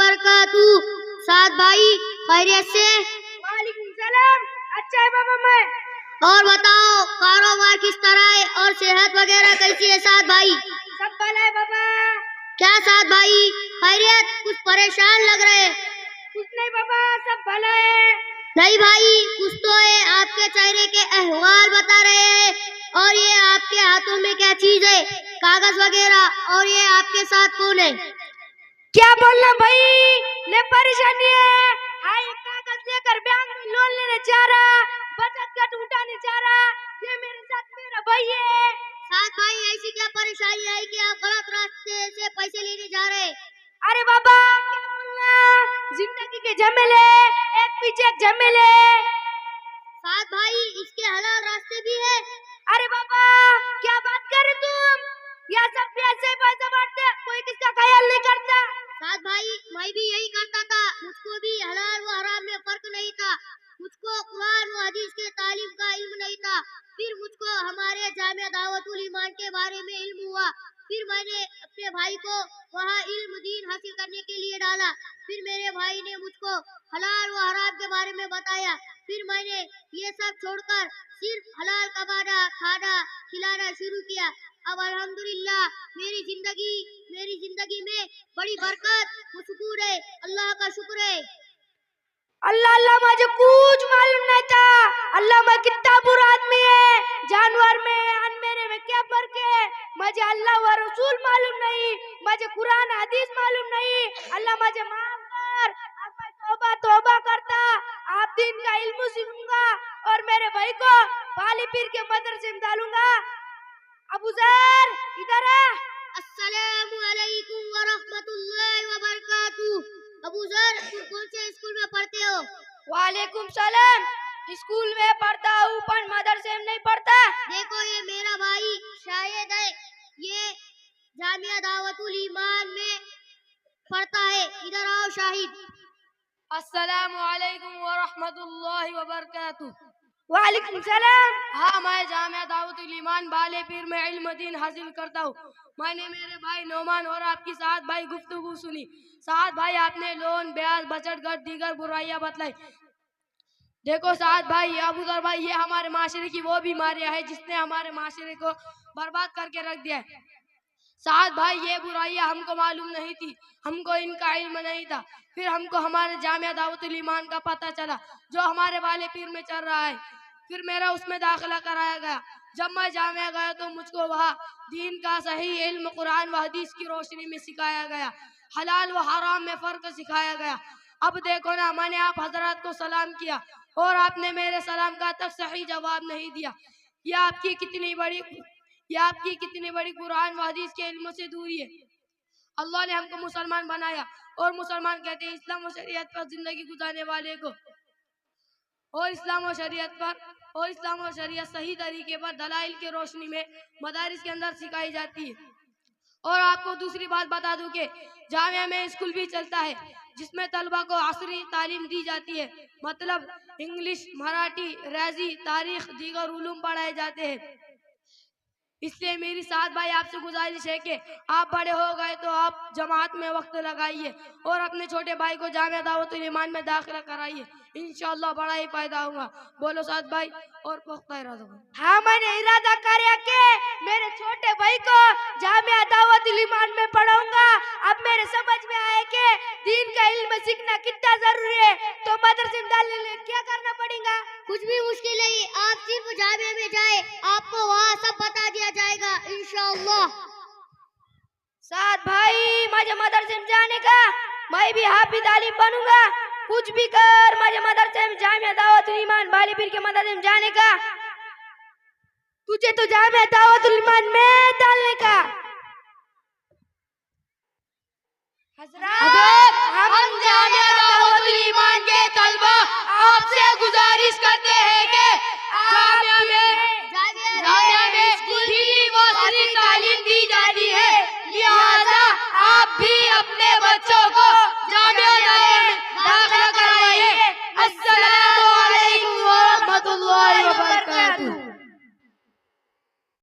वबरकातु। साथ भाई खैरियत से? वालेकुम सलाम। अच्छा है बाबा। मैं और बताओ कारोबार किस तरह है और सेहत वगैरह कैसी है साथ भाई? सब भला है बाबा। क्या साथ भाई खैरियत, कुछ परेशान लग रहे? कुछ नहीं बाबा, सब भला है। नहीं भाई, कुछ तो है, आपके चेहरे के अहवाल बता रहे हैं। और ये आपके हाथों में क्या चीज है, कागज वगैरह, और ये आपके साथ कौन है? क्या बोलना भाई, ले परेशानी है। हाय कागज लेकर बैंक में लोन लेने जा रहा, बचत गट उठाने जा रहा। ये मेरे साथ मेरा भाई है। साथ भाई ऐसी क्या परेशानी है कि आप गलत रास्ते से पैसे लेने जा रहे? अरे बाबा क्या बोलना, जिंदगी के झमेले, एक पीछे एक झमेले। साथ भाई इसके हलाल रास्ते भी है? अरे बाबा क्या बात कर रहे तुम, यहाँ सब पैसे पैसे बांटते, कोई किसका ख्याल नहीं करता। साथ भाई मैं भी यही करता था, मुझको भी हलाल व हराम में फर्क नहीं था। मुझको कुरान व हदीस के तालीम का इल्म नहीं था। फिर मुझको हमारे जामिया दावतुल ईमान के बारे में इल्म हुआ। फिर मैंने अपने भाई को वहाँ इल्म दीन हासिल करने के लिए डाला। फिर मेरे भाई ने मुझको हलाल व हराम के बारे में बताया। फिर मैंने ये सब छोड़कर सिर्फ हलाल कमाना, खाना, खिलाना शुरू किया। अब अल्हम्दुलिल्लाह मेरी जिंदगी में बड़ी बरकत व सुकून है। अल्लाह का शुक्र है। अल्लाह अल्लाह मुझे कुछ मालूम नहीं था। अल्लाह मैं कितना बुरा आदमी है, जानवर में अनमेरे में क्या फर्क है। मुझे अल्लाह व रसूल मालूम नहीं, मुझे कुरान हदीस मालूम नहीं। अल्लाह मुझे माफ कर, अब मैं तौबा तौबा करता, आप दीन का इल्म सीखूंगा और मेरे भाई को बाली पीर के मदरसे में डालूंगा। अबू जर इधर है। अस्सलामु अलैकुम व रहमतुल्लाहि व बरकातुहू। अबू जर, तुम कौन से स्कूल में पढ़ते हो? वालेकुम सलाम। स्कूल में पढ़ता हूँ पर मदरसे में नहीं पढ़ता। देखो ये मेरा भाई शायद है, ये जामिया दावतुल ईमान में पढ़ता है। इधर आओ शाहिद। अस्सलामु अलैकुम व रहमतुल्लाहि व बरकातुहू। वालेकुम सलाम। हाँ मैं जामिया दावतुल ईमान बाले पीर में इल्म दीन हासिल करता हूँ। मैंने मेरे भाई नोमान और आपकी साथ भाई गुफ्तगू सुनी। साथ भाई आपने लोन, ब्याज, बचत गट, दीगर बुराइयां बतलाई। देखो साथ भाई, अबू जर भाई, ये हमारे माशरे की वो बीमारियां है जिसने हमारे माशरे को बर्बाद करके रख दिया है। साथ भाई ये बुराइयां हमको मालूम नहीं थी, हमको इनका इल्म नहीं था। फिर हमको हमारे जामिया दावतुल ईमान का पता चला जो हमारे वाले पीर में चल रहा है। फिर मेरा उसमें दाखिला कराया गया। जब मैं जामिया गया तो मुझको वहाँ दीन का सही इल्म कुरान व हदीस की रोशनी में सिखाया गया, हलाल व हराम में फर्क सिखाया गया। अब देखो ना, मैंने आप हजरात को सलाम किया और आपने मेरे सलाम का तक सही जवाब नहीं दिया। यह आपकी कितनी बड़ी कुरान व हदीस के इल्म से दूरी है। अल्लाह ने हमको मुसलमान बनाया और मुसलमान कहते हैं इस्लाम और शरीयत पर जिंदगी गुजारने वाले को, और इस्लाम और शरीयत सही तरीके पर दलाइल के रोशनी में मदारिस के अंदर सिखाई जाती है। और आपको दूसरी बात बता दूं कि जामिया में स्कूल भी चलता है जिसमें तलबा को असरी तालीम दी जाती है, मतलब इंग्लिश, मराठी, रियाजी, तारीख, दीगर उलूम पढ़ाए जाते हैं। इसलिए मेरी साथ भाई आपसे गुजारिश है कि आप बड़े हो गए तो आप जमात में वक्त लगाइए और अपने छोटे भाई को जामिया दावतुल ईमान में दाखिला कराइए। इंशाअल्लाह बड़ा ही फायदा होगा। बोलो साथ भाई और पुख्ता इरादा। हाँ मैंने इरादा किया कि मेरे छोटे भाई को जामिया दावतुल ईमान में पढ़ाऊंगा। अब मेरे समझ में आया कि दीन का इल्म सीखना कितना जरूरी है, तो मदरसे में डालने के लिए क्या करना पड़ेगा? कुछ भी मुश्किल नहीं, आप सिर्फ जामिया में जाए, आपको वहाँ सब बता दिया जाएगा इंशाअल्लाह। साथ भाई मुझे मदरसे में जाने का, मैं भी हाफिज आलिम बनूंगा। कुछ भी कर, मुझे मदरसे में जामिया दावतुल ईमान बाली पीर के मदरसे में जाने का। तुझे तो जामिया दावतुल ईमान में डालने का।